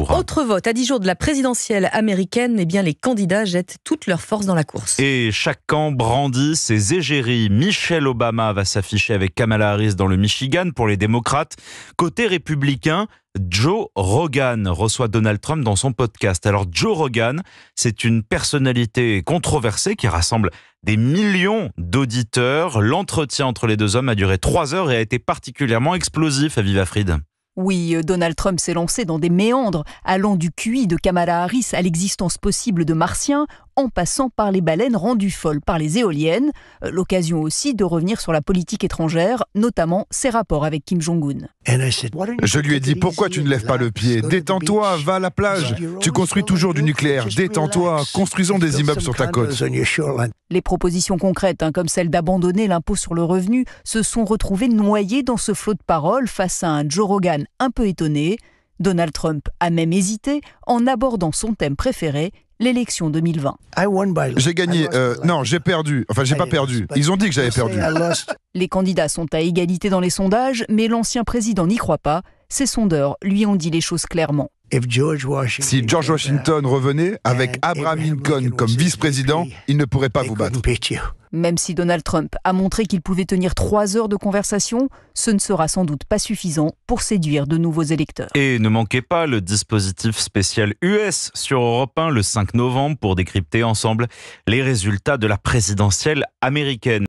jours. Autre vote, à 10 jours de la présidentielle américaine, les candidats jettent toutes leurs forces dans la course. Et chaque camp brandit ses égéries. Michelle Obama va s'afficher avec Kamala Harris dans le Michigan pour les démocrates. Côté républicain, Joe Rogan reçoit Donald Trump dans son podcast. Alors Joe Rogan, c'est une personnalité controversée qui rassemble des millions d'auditeurs. L'entretien entre les deux hommes a duré 3 heures et a été particulièrement explosif, Aviva Fried. Oui, Donald Trump s'est lancé dans des méandres, allant du QI de Kamala Harris à l'existence possible de martiens, en passant par les baleines rendues folles par les éoliennes. L'occasion aussi de revenir sur la politique étrangère, notamment ses rapports avec Kim Jong-un. Je lui ai dit, pourquoi tu ne lèves pas le pied ? Détends-toi, va à la plage. Tu construis toujours du nucléaire. Détends-toi, construisons des immeubles sur ta côte. Les propositions concrètes, comme celle d'abandonner l'impôt sur le revenu, se sont retrouvées noyées dans ce flot de paroles face à un Joe Rogan un peu étonné. Donald Trump a même hésité en abordant son thème préféré, l'élection 2020. J'ai gagné. Non, j'ai perdu. Enfin, j'ai pas perdu. Ils ont dit que j'avais perdu. Les candidats sont à égalité dans les sondages, mais l'ancien président n'y croit pas. Ses sondeurs lui ont dit les choses clairement. Si George Washington revenait avec Abraham Lincoln comme vice-président, il ne pourrait pas vous battre. Même si Donald Trump a montré qu'il pouvait tenir 3 heures de conversation, ce ne sera sans doute pas suffisant pour séduire de nouveaux électeurs. Et ne manquez pas le dispositif spécial US sur Europe 1 le 5 novembre pour décrypter ensemble les résultats de la présidentielle américaine.